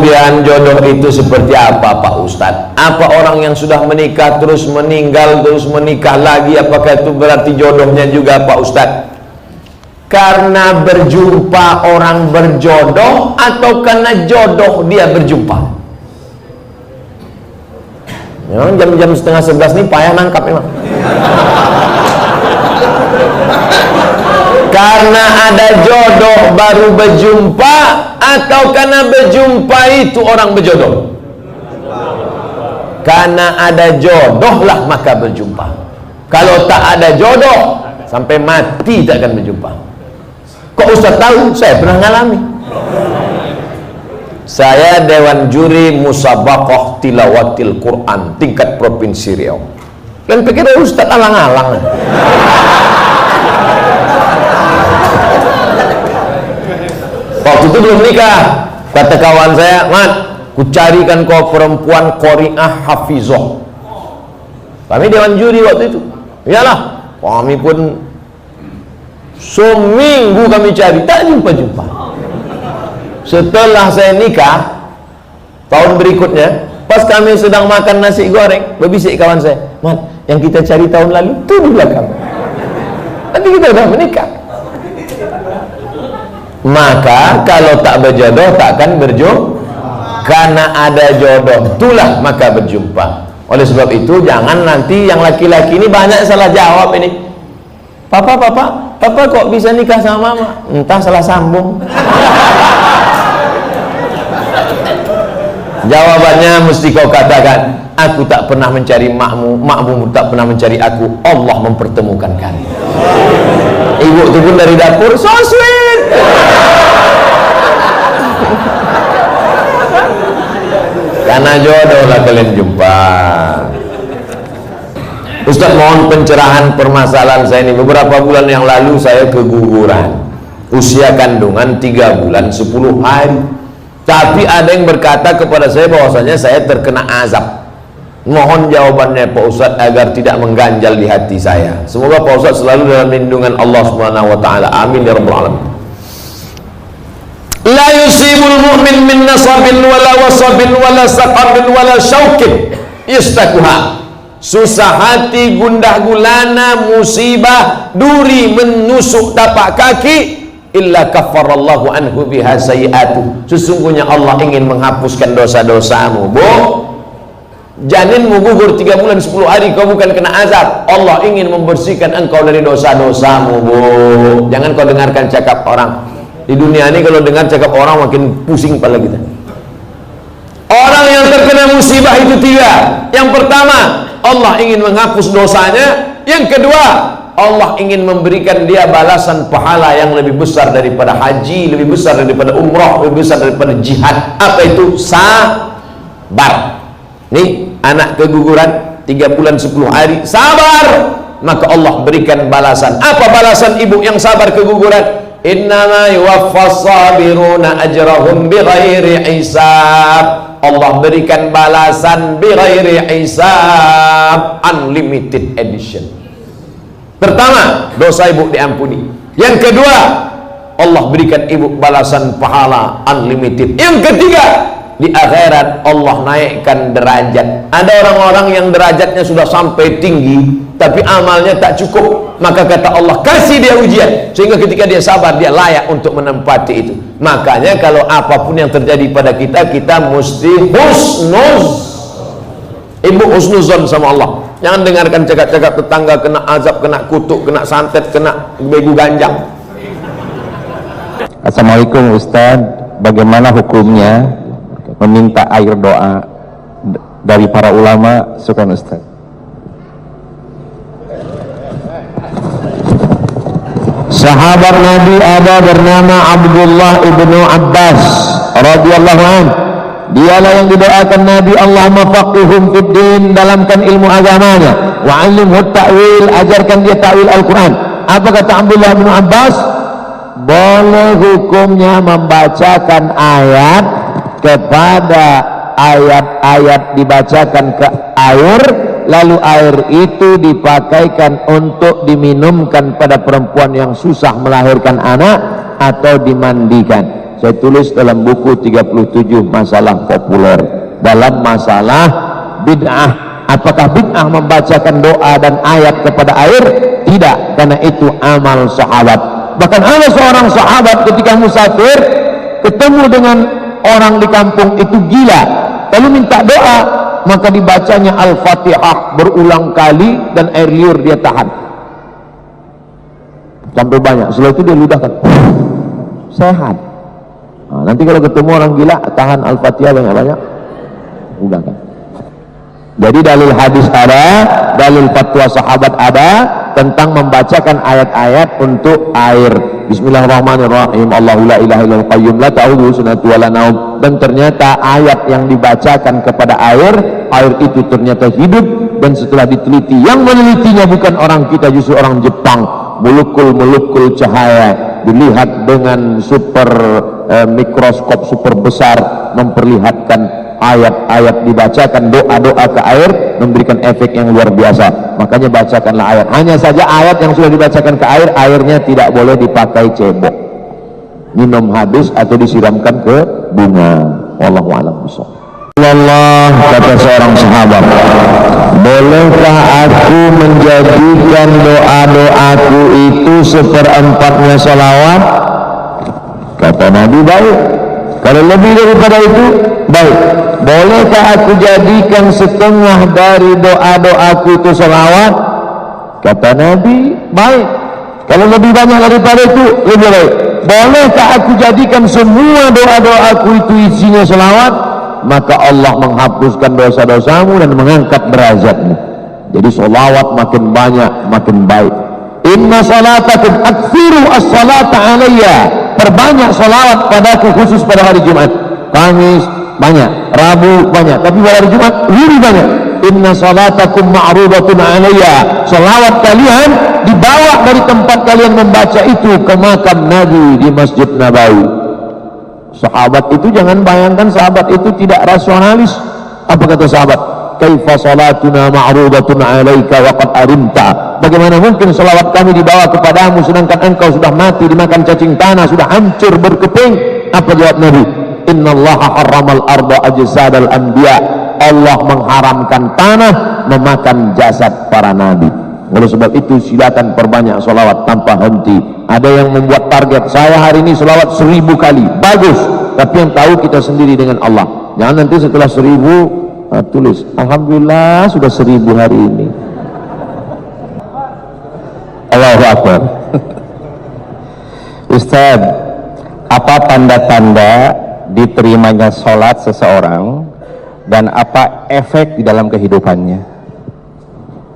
Kemudian jodoh itu seperti apa Pak Ustadz? Apa orang yang sudah menikah terus meninggal terus menikah lagi, apakah itu berarti jodohnya juga Pak Ustadz? Karena berjumpa orang berjodoh atau karena jodoh dia berjumpa? Memang jam-jam setengah 11 nih payah nangkap memang. Karena ada jodoh baru berjumpa atau karena berjumpa itu orang berjodoh? Karena ada jodoh lah maka berjumpa. Kalau tak ada jodoh sampai mati tak akan berjumpa. Kok Ustaz tahu? Saya pernah ngalami. Saya Dewan Juri Musabaqah Tilawatil Quran tingkat Provinsi Riau. Kan pikir Ustaz alang-alang. Waktu itu belum nikah, kata kawan saya, "Mat, ku carikan kau perempuan qori'ah hafizah." Kami Dewan Juri waktu itu. Iyalah, kami pun seminggu kami cari, tak jumpa-jumpa. Setelah saya nikah tahun berikutnya, pas kami sedang makan nasi goreng, berbisik kawan saya, "Mat, yang kita cari tahun lalu itu di belakang. Tapi kita sudah menikah." Maka kalau tak berjodoh takkan berjumpa. Karena ada jodoh itulah maka berjumpa. Oleh sebab itu jangan nanti yang laki-laki ini banyak salah jawab ini. Papa kok bisa nikah sama mama? Entah salah sambung. Jawabannya mesti kau katakan, aku tak pernah mencari makmu, makmu tak pernah mencari aku, Allah mempertemukan kami. Ibu itu pun dari dapur, so sweet. Karena jodoh lah kalian jumpa. Ustaz mohon pencerahan permasalahan saya ini. Beberapa bulan yang lalu saya keguguran, usia kandungan 3 bulan 10 hari. Tapi ada yang berkata kepada saya bahwasanya saya terkena azab. Mohon jawabannya Pak Ustaz agar tidak mengganjal di hati saya. Semoga Pak Ustaz selalu dalam lindungan Allah Subhanahu wa taala. Amin ya rabbal alamin. La yusibul mu'min min nasabin wala wasabin wala saqabin wala syaukin yastakuha. Susah hati, gundah gulana, musibah, duri menusuk tapak kaki, illa kaffarallahu anhu biha sayi'atu. Sesungguhnya Allah ingin menghapuskan dosa-dosamu. Bu, janinmu gugur 3 bulan 10 hari, kau bukan kena azab. Allah ingin membersihkan engkau dari dosa-dosamu. Bu, jangan kau dengarkan cakap orang. Di dunia ini kalau dengar cakap orang makin pusing kepala kita. Orang yang terkena musibah itu 3. Yang pertama, Allah ingin menghapus dosanya. Yang kedua, Allah ingin memberikan dia balasan pahala yang lebih besar daripada haji, lebih besar daripada umrah, lebih besar daripada jihad. Apa itu? Sabar. Nih, anak keguguran 3 bulan 10 hari, sabar, maka Allah berikan balasan. Apa balasan ibu yang sabar keguguran? Innama yuwaffas sabiruna ajrahum bighairi hisab. Allah berikan balasan bighairi hisab, unlimited edition. Pertama, dosa ibu diampuni. Yang kedua, Allah berikan ibu balasan pahala unlimited. Yang ketiga, di akhirat Allah naikkan derajat. Ada orang-orang yang derajatnya sudah sampai tinggi tapi amalnya tak cukup, maka kata Allah kasih dia ujian sehingga ketika dia sabar dia layak untuk menempati itu. Makanya kalau apapun yang terjadi pada kita, kita mesti husnuzon sama Allah. Jangan dengarkan cakap-cakap tetangga kena azab, kena kutuk, kena santet, kena begu ganjang. Assalamualaikum Ustaz, bagaimana hukumnya meminta air doa dari para ulama? Syukran Ustaz. Sahabat Nabi ada bernama Abdullah ibnu Abbas radhiyallahu anhu. Dialah yang didoakan Nabi, Allahumma faqihhum fid din, dalamkan ilmu agamanya, wa 'allimhu ta'wil, ajarkan dia ta'wil Al-Qur'an. Apa kata Abdullah bin Abbas? Boleh hukumnya membacakan ayat kepada ayat-ayat dibacakan ke air, lalu air itu dipakaikan untuk diminumkan pada perempuan yang susah melahirkan anak atau dimandikan. saya tulis dalam buku 37 masalah populer. Dalam masalah bid'ah, apakah bid'ah membacakan doa dan ayat kepada air? Tidak, karena itu amal sahabat. Bahkan ada seorang sahabat ketika musafir ketemu dengan orang di kampung itu gila, lalu minta doa, maka dibacanya Al-Fatihah berulang kali dan air liur dia tahan sampai banyak. Setelah itu dia ludahkan, sehat. Nah, nanti kalau ketemu orang gila, tahan Al-Fatihah banyak-banyak, udahkan. Jadi dalil hadis ada, dalil fatwa sahabat ada tentang membacakan ayat-ayat untuk air. Bismillahirrahmanirrahim. Allahu la ilaha illal qayyum la ta'khudhuhu sinatun wa la naum. Dan ternyata ayat yang dibacakan kepada air itu ternyata hidup. Dan setelah diteliti, yang menelitinya bukan orang kita, justru orang Jepang. Molekul cahaya dilihat dengan super mikroskop super besar, memperlihatkan ayat-ayat dibacakan, doa-doa ke air memberikan efek yang luar biasa. Makanya bacakanlah ayat. Hanya saja ayat yang sudah dibacakan ke air, airnya tidak boleh dipakai cebok, minum habis atau disiramkan ke bunga. Wallahu a'lam bishawab. Allah, kata seorang sahabat, bolehkah aku menjadikan doa-doaku itu seperempatnya salawat? Kata Nabi, baik. Kalau lebih daripada itu, baik. Bolehkah aku jadikan setengah dari doa-doaku itu salawat? Kata Nabi, baik. Kalau lebih banyak daripada itu, lebih baik. Bolehkah aku jadikan semua doa-doaku itu isinya salawat? Maka Allah menghapuskan dosa-dosamu dan mengangkat derajatmu. Jadi salawat makin banyak makin baik. Inna salatakum aktsiru as-salata alayya. Perbanyak salawat padaku, khusus pada hari Jumat. Kamis banyak, Rabu banyak, tapi pada hari Jumat lebih banyak. Inna salatakum ma'rudatun alayya. Salawat kalian dibawa dari tempat kalian membaca itu ke makam Nabi di Masjid Nabawi. Sahabat itu, jangan bayangkan sahabat itu tidak rasionalis. Apa kata sahabat? Kaifa salatuna ma'rudatun alaika wa qad arimta. Bagaimana mungkin salawat kami dibawa kepadamu sedangkan engkau sudah mati dimakan cacing tanah, sudah hancur berkeping? Apa jawab Nabi? Innallaha harramal arda ajsadal anbiya. Allah mengharamkan tanah memakan jasad para nabi. Oleh sebab itu silakan perbanyak salawat tanpa henti. Ada yang membuat target, saya hari ini salawat 1000 kali, bagus. Tapi yang tahu kita sendiri dengan Allah. Jangan nanti setelah 1000 tulis, alhamdulillah sudah 1000 hari ini. Allahu Akbar. Ustaz, apa tanda-tanda diterimanya sholat seseorang dan apa efek di dalam kehidupannya?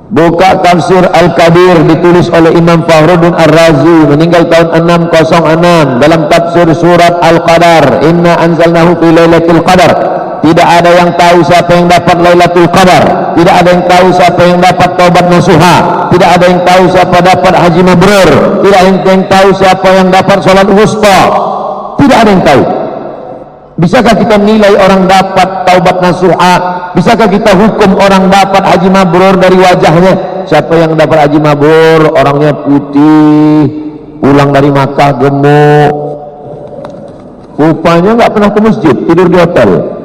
Buka tafsir Al-Kabir ditulis oleh Imam Fakhruddin Ar-Razi, meninggal tahun 606, dalam tafsir surat Al-Qadar, inna anzalnahu fi lailatul qadar. Tidak ada yang tahu siapa yang dapat Lailatul Qadar, tidak ada yang tahu siapa yang dapat taubat nasuha, tidak ada yang tahu siapa dapat haji mabrur, tidak ada yang tahu siapa yang dapat salat wusta, tidak ada yang tahu. Bisakah kita nilai orang dapat taubat nasuha? Bisakah kita hukum orang dapat haji mabrur dari wajahnya? Siapa yang dapat haji mabrur, orangnya putih, pulang dari Makkah gemuk, rupanya nggak pernah ke masjid, tidur di hotel.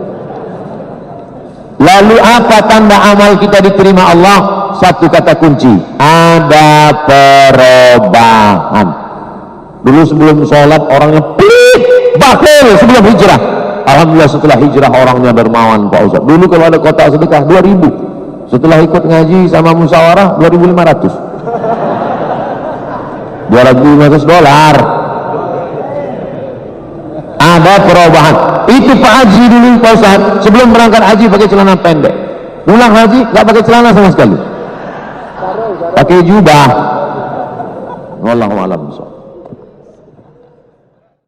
Lalu apa tanda amal kita diterima Allah? Satu kata kunci, ada perubahan. Dulu sebelum sholat orangnya pelit, bakhil sebelum hijrah. Alhamdulillah setelah hijrah orangnya dermawan Pak Ustaz. Dulu kalau ada kotak sedekah 2000, setelah ikut ngaji sama musyawarah 2500. $2.500. Ada perubahan. Itu Pak Haji dulu Pak Ustaz, sebelum berangkat haji pakai celana pendek, pulang haji nggak pakai celana sama sekali, pakai jubah. Wallahu a'lam.